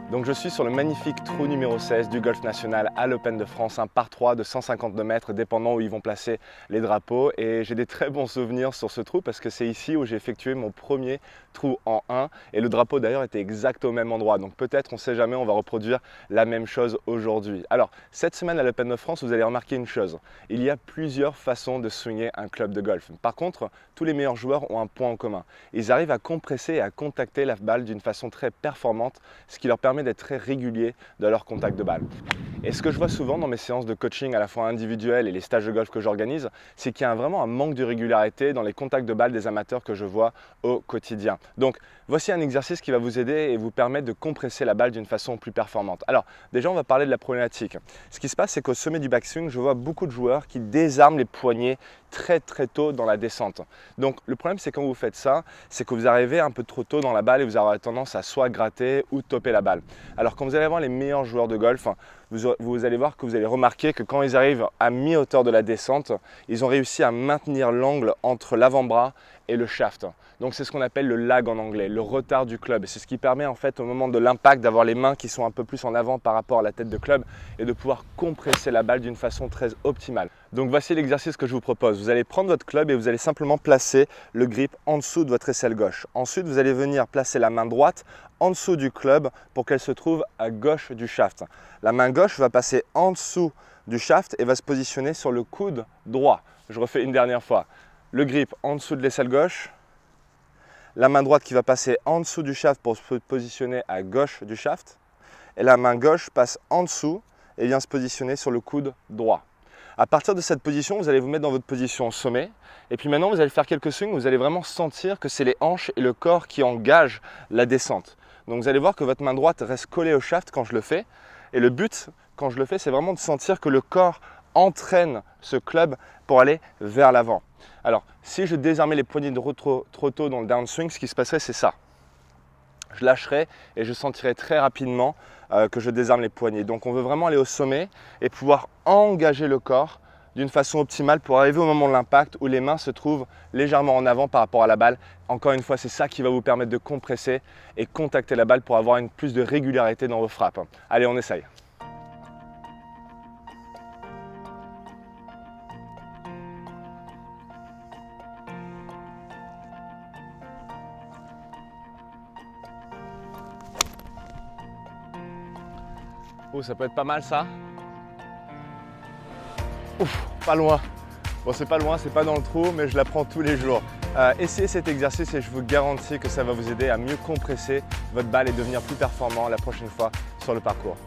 Donc je suis sur le magnifique trou numéro 16 du Golf National à l'Open de France, un par 3 de 152 mètres dépendant où ils vont placer les drapeaux. Et j'ai des très bons souvenirs sur ce trou parce que c'est ici où j'ai effectué mon premier trou en 1 et le drapeau d'ailleurs était exact au même endroit. Donc peut-être, on ne sait jamais, on va reproduire la même chose aujourd'hui. Alors cette semaine à l'Open de France, vous allez remarquer une chose. Il y a plusieurs façons de swinger un club de golf. Par contre, tous les meilleurs joueurs ont un point en commun. Ils arrivent à compresser et à contacter la balle d'une façon très performante, ce qui leur permet d'être très réguliers dans leur contact de balle. Et ce que je vois souvent dans mes séances de coaching à la fois individuelles et les stages de golf que j'organise, c'est qu'il y a vraiment un manque de régularité dans les contacts de balle des amateurs que je vois au quotidien. Donc voici un exercice qui va vous aider et vous permettre de compresser la balle d'une façon plus performante. Alors déjà on va parler de la problématique. Ce qui se passe, c'est qu'au sommet du backswing, je vois beaucoup de joueurs qui désarment les poignets très tôt dans la descente. Donc le problème, c'est quand vous faites ça, c'est que vous arrivez un peu trop tôt dans la balle et vous aurez tendance à soit gratter ou topper la balle. Alors quand vous allez voir les meilleurs joueurs de golf, vous allez voir que vous allez remarquer que quand ils arrivent à mi-hauteur de la descente, ils ont réussi à maintenir l'angle entre l'avant-bras et le shaft. Donc c'est ce qu'on appelle le lag en anglais, le retard du club. C'est ce qui permet en fait au moment de l'impact d'avoir les mains qui sont un peu plus en avant par rapport à la tête de club et de pouvoir compresser la balle d'une façon très optimale. Donc voici l'exercice que je vous propose. Vous allez prendre votre club et vous allez simplement placer le grip en dessous de votre aisselle gauche. Ensuite, vous allez venir placer la main droite en dessous du club pour qu'elle se trouve à gauche du shaft. La main gauche va passer en dessous du shaft et va se positionner sur le coude droit. Je refais une dernière fois. Le grip en dessous de l'aisselle gauche, la main droite qui va passer en dessous du shaft pour se positionner à gauche du shaft et la main gauche passe en dessous et vient se positionner sur le coude droit. À partir de cette position, vous allez vous mettre dans votre position au sommet et puis maintenant vous allez faire quelques swings, vous allez vraiment sentir que c'est les hanches et le corps qui engagent la descente. Donc vous allez voir que votre main droite reste collée au shaft quand je le fais et le but quand je le fais, c'est vraiment de sentir que le corps entraîne ce club pour aller vers l'avant. Alors, si je désarmais les poignets trop tôt dans le downswing, ce qui se passerait, c'est ça. Je lâcherais et je sentirais très rapidement que je désarme les poignets. Donc, on veut vraiment aller au sommet et pouvoir engager le corps d'une façon optimale pour arriver au moment de l'impact où les mains se trouvent légèrement en avant par rapport à la balle. Encore une fois, c'est ça qui va vous permettre de compresser et contacter la balle pour avoir plus de régularité dans vos frappes. Allez, on essaye. Oh, ça peut être pas mal ça. Ouf, pas loin. Bon, c'est pas loin, c'est pas dans le trou, mais je l'apprends tous les jours. Essayez cet exercice et je vous garantis que ça va vous aider à mieux compresser votre balle et devenir plus performant la prochaine fois sur le parcours.